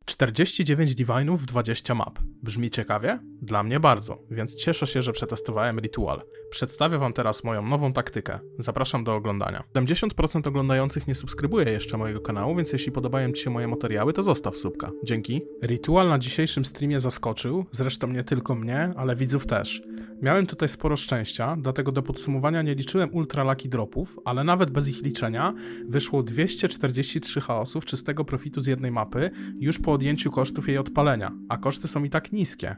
49 divine'ów, 20 map. Brzmi ciekawie? Dla mnie bardzo, więc cieszę się, że przetestowałem Ritual. Przedstawię wam teraz moją nową taktykę. Zapraszam do oglądania. 70% oglądających nie subskrybuje jeszcze mojego kanału, więc jeśli podobają ci się moje materiały, to zostaw subka. Dzięki. Ritual na dzisiejszym streamie zaskoczył, zresztą nie tylko mnie, ale widzów też. Miałem tutaj sporo szczęścia, dlatego do podsumowania nie liczyłem ultra lucky dropów, ale nawet bez ich liczenia wyszło 243 chaosów czystego profitu z jednej mapy już po odjęciu kosztów jej odpalenia, a koszty są i tak niskie.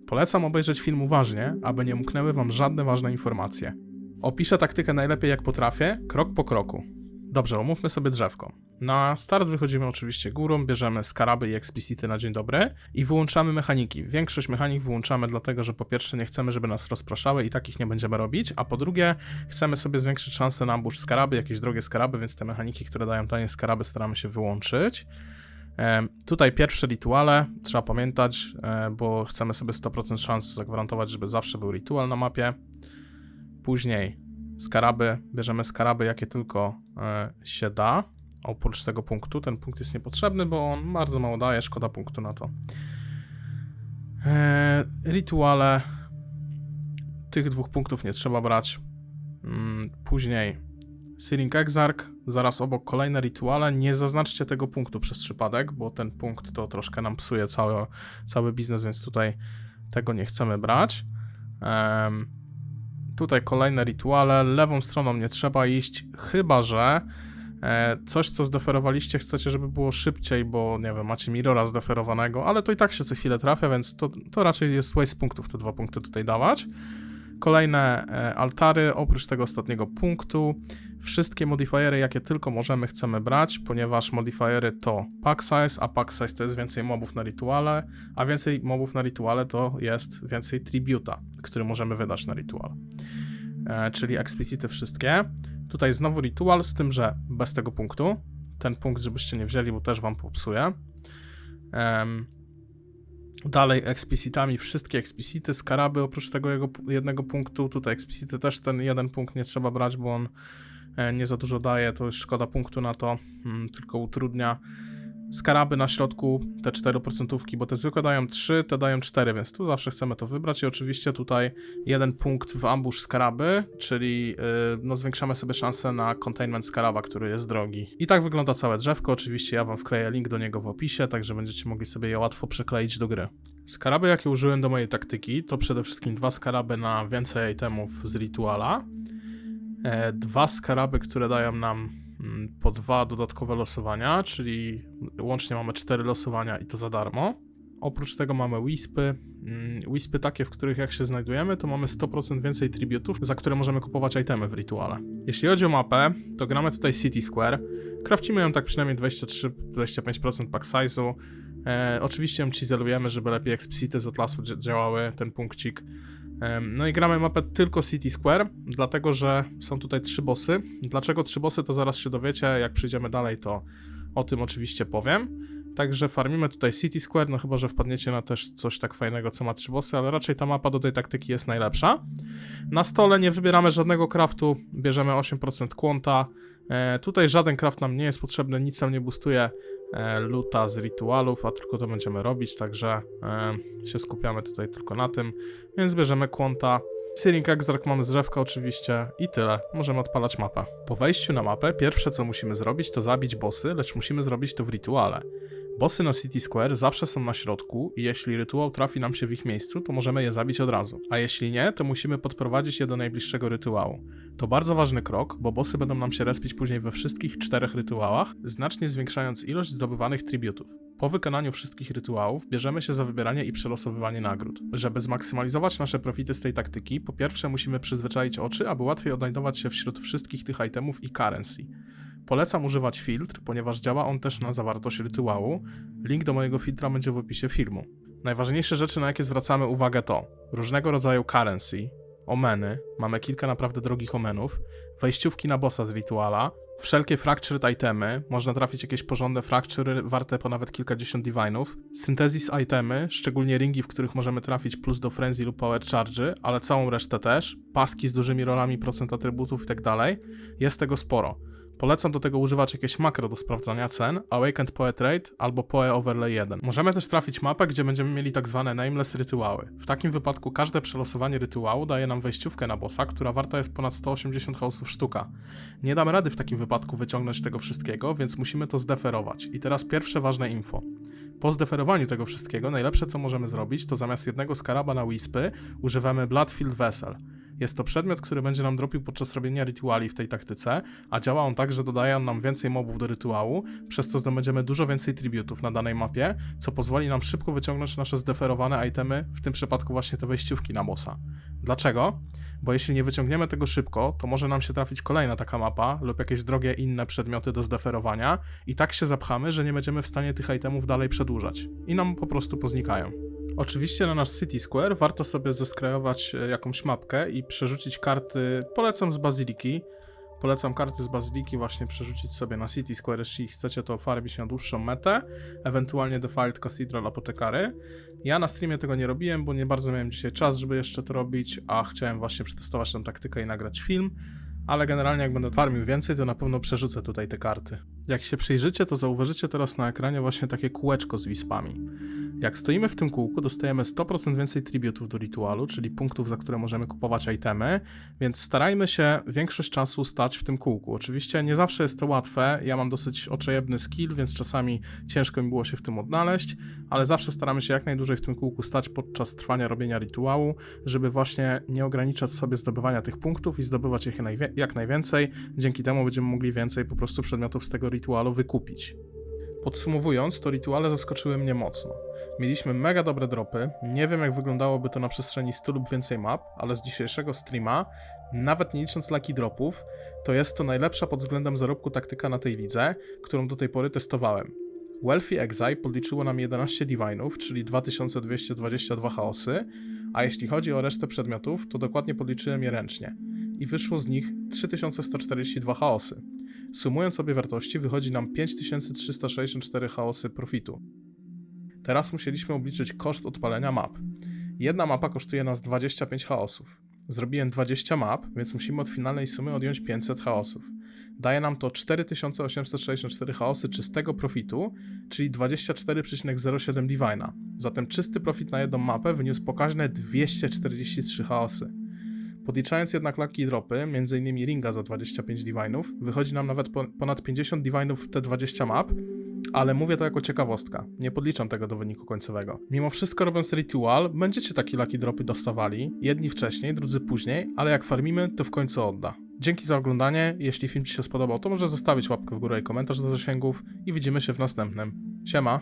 Polecam obejrzeć film uważnie, aby nie umknęły wam żadne ważne informacje. Opiszę taktykę najlepiej jak potrafię, krok po kroku. Dobrze, omówmy sobie drzewko. Na start wychodzimy oczywiście górą, bierzemy skaraby i explicity na dzień dobry i wyłączamy mechaniki. Większość mechanik wyłączamy dlatego, że po pierwsze nie chcemy, żeby nas rozpraszały i takich nie będziemy robić, a po drugie chcemy sobie zwiększyć szansę na ambush skaraby, jakieś drogie skaraby, więc te mechaniki, które dają tanie skaraby, staramy się wyłączyć. Tutaj pierwsze rituale, trzeba pamiętać, bo chcemy sobie 100% szans zagwarantować, żeby zawsze był ritual na mapie. Później skaraby, bierzemy skaraby jakie tylko się da, oprócz tego punktu. Ten punkt jest niepotrzebny, bo on bardzo mało daje, szkoda punktu na to. Rituale, tych 2 punktów nie trzeba brać. Później Searing Exarch, zaraz obok kolejne rituale. Nie zaznaczcie tego punktu przez przypadek, bo ten punkt to troszkę nam psuje cały biznes, więc tutaj tego nie chcemy brać. Tutaj kolejne rituale, lewą stroną nie trzeba iść, chyba że coś, co zdeferowaliście, chcecie, żeby było szybciej, bo nie wiem, macie mirrora zdeferowanego, ale to i tak się co chwilę trafia, więc to raczej jest waste punktów, te 2 punkty tutaj dawać. Kolejne altary, oprócz tego ostatniego punktu. Wszystkie modifiery, jakie tylko możemy, chcemy brać, ponieważ modifiery to pack size, a pack size to jest więcej mobów na rituale, a więcej mobów na rituale to jest więcej tributa, który możemy wydać na ritual. Czyli explicity wszystkie. Tutaj znowu ritual, z tym, że bez tego punktu. Ten punkt, żebyście nie wzięli, bo też wam popsuje. Dalej explicitami wszystkie explicity, skaraby oprócz tego jednego punktu. Tutaj explicity też ten jeden punkt nie trzeba brać, bo on nie za dużo daje, to jest szkoda punktu na to, tylko utrudnia. Skaraby na środku, te 4%, bo te zwykłe dają 3, te dają 4, więc tu zawsze chcemy to wybrać i oczywiście tutaj jeden punkt w ambush skaraby, czyli no zwiększamy sobie szansę na containment skaraba, który jest drogi. I tak wygląda całe drzewko, oczywiście ja wam wkleję link do niego w opisie, także będziecie mogli sobie je łatwo przykleić do gry. Skaraby, jakie użyłem do mojej taktyki, to przede wszystkim 2 skaraby na więcej itemów z rituala, 2 skaraby, które dają nam po 2 dodatkowe losowania, czyli łącznie mamy 4 losowania i to za darmo. Oprócz tego mamy wispy. Wispy takie, w których jak się znajdujemy, to mamy 100% więcej tributów, za które możemy kupować itemy w rituale. Jeśli chodzi o mapę, to gramy tutaj City Square. Crafcimy ją tak przynajmniej 23-25% pack size'u. Oczywiście ją chiselujemy, żeby lepiej explicity z Atlasu działały, ten punkcik. No i gramy mapę tylko City Square, dlatego że są tutaj 3 bossy. Dlaczego 3 bossy, to zaraz się dowiecie, jak przyjdziemy dalej, to o tym oczywiście powiem. Także farmimy tutaj City Square, no chyba że wpadniecie na też coś tak fajnego, co ma 3 bossy, ale raczej ta mapa do tej taktyki jest najlepsza. Na stole nie wybieramy żadnego craftu, bierzemy 8% quanta. Tutaj żaden craft nam nie jest potrzebny, nic nam nie boostuje loota z ritualów, a tylko to będziemy robić, także się skupiamy tutaj tylko na tym, więc bierzemy quanta. Searing Exarch mamy z drzewka oczywiście i tyle, możemy odpalać mapę. Po wejściu na mapę pierwsze co musimy zrobić to zabić bossy, lecz musimy zrobić to w rituale. Bossy na City Square zawsze są na środku i jeśli rytuał trafi nam się w ich miejscu, to możemy je zabić od razu. A jeśli nie, to musimy podprowadzić je do najbliższego rytuału. To bardzo ważny krok, bo bossy będą nam się respić później we wszystkich 4 rytuałach, znacznie zwiększając ilość zdobywanych tributów. Po wykonaniu wszystkich rytuałów bierzemy się za wybieranie i przelosowywanie nagród. Żeby zmaksymalizować nasze profity z tej taktyki, po pierwsze musimy przyzwyczaić oczy, aby łatwiej odnajdować się wśród wszystkich tych itemów i currency. Polecam używać filtr, ponieważ działa on też na zawartość rytuału. Link do mojego filtra będzie w opisie filmu. Najważniejsze rzeczy, na jakie zwracamy uwagę to różnego rodzaju currency, omeny, mamy kilka naprawdę drogich omenów, wejściówki na bossa z rituala, wszelkie fractured itemy, można trafić jakieś porządne fractury warte po nawet kilkadziesiąt divine'ów, synthesis itemy, szczególnie ringi, w których możemy trafić plus do frenzy lub power charge, ale całą resztę też, paski z dużymi rolami, procent atrybutów i tak dalej, jest tego sporo. Polecam do tego używać jakieś makro do sprawdzania cen, Awakened Poet Rate albo Poe Overlay 1. Możemy też trafić mapę, gdzie będziemy mieli tak zwane nameless rytuały. W takim wypadku każde przelosowanie rytuału daje nam wejściówkę na bossa, która warta jest ponad 180 chaosów sztuka. Nie damy rady w takim wypadku wyciągnąć tego wszystkiego, więc musimy to zdeferować. I teraz pierwsze ważne info. Po zdeferowaniu tego wszystkiego najlepsze co możemy zrobić, to zamiast jednego skaraba na Wispy używamy Bloodfield Vessel. Jest to przedmiot, który będzie nam dropił podczas robienia rytuali w tej taktyce, a działa on tak, że dodaje on nam więcej mobów do rytuału, przez co zdobędziemy dużo więcej tributów na danej mapie, co pozwoli nam szybko wyciągnąć nasze zdeferowane itemy, w tym przypadku właśnie te wejściówki na bossa. Dlaczego? Bo jeśli nie wyciągniemy tego szybko, to może nam się trafić kolejna taka mapa lub jakieś drogie inne przedmioty do zdeferowania i tak się zapchamy, że nie będziemy w stanie tych itemów dalej przedłużać i nam po prostu poznikają. Oczywiście na nasz City Square warto sobie zeskreować jakąś mapkę i przerzucić karty, polecam z Bazyliki. Polecam karty z Bazyliki właśnie przerzucić sobie na City Square, jeśli chcecie to farmić na dłuższą metę, ewentualnie Defiled Cathedral Apotekary. Ja na streamie tego nie robiłem, bo nie bardzo miałem dzisiaj czas, żeby jeszcze to robić, a chciałem właśnie przetestować tę taktykę i nagrać film. Ale generalnie jak będę farmił więcej, to na pewno przerzucę tutaj te karty. Jak się przyjrzycie, to zauważycie teraz na ekranie właśnie takie kółeczko z wispami. Jak stoimy w tym kółku, dostajemy 100% więcej tributów do rytualu, czyli punktów, za które możemy kupować itemy, więc starajmy się większość czasu stać w tym kółku. Oczywiście nie zawsze jest to łatwe, ja mam dosyć oczojebny skill, więc czasami ciężko mi było się w tym odnaleźć, ale zawsze staramy się jak najdłużej w tym kółku stać podczas trwania robienia rytuału, żeby właśnie nie ograniczać sobie zdobywania tych punktów i zdobywać ich jak najwięcej. Dzięki temu będziemy mogli więcej po prostu przedmiotów z tego rytualu wykupić. Podsumowując, to rytuale zaskoczyły mnie mocno. Mieliśmy mega dobre dropy, nie wiem jak wyglądałoby to na przestrzeni 100 lub więcej map, ale z dzisiejszego streama, nawet nie licząc lucky dropów, to jest to najlepsza pod względem zarobku taktyka na tej lidze, którą do tej pory testowałem. Wealthy Exile podliczyło nam 11 Divine'ów, czyli 2222 chaosy, a jeśli chodzi o resztę przedmiotów, to dokładnie podliczyłem je ręcznie i wyszło z nich 3142 chaosy. Sumując sobie wartości, wychodzi nam 5364 chaosy profitu. Teraz musieliśmy obliczyć koszt odpalenia map. Jedna mapa kosztuje nas 25 chaosów. Zrobiłem 20 map, więc musimy od finalnej sumy odjąć 500 chaosów. Daje nam to 4864 chaosy czystego profitu, czyli 24,07 Divine'a. Zatem czysty profit na jedną mapę wyniósł pokaźne 243 chaosy. Podliczając jednak lucky dropy, m.in. ringa za 25 Divine'ów, wychodzi nam nawet ponad 50 Divine'ów w te 20 map, ale mówię to jako ciekawostka, nie podliczam tego do wyniku końcowego. Mimo wszystko robiąc ritual, będziecie takie lucky dropy dostawali, jedni wcześniej, drudzy później, ale jak farmimy, to w końcu odda. Dzięki za oglądanie, jeśli film Ci się spodobał, to może zostawić łapkę w górę i komentarz do zasięgów i widzimy się w następnym. Siema!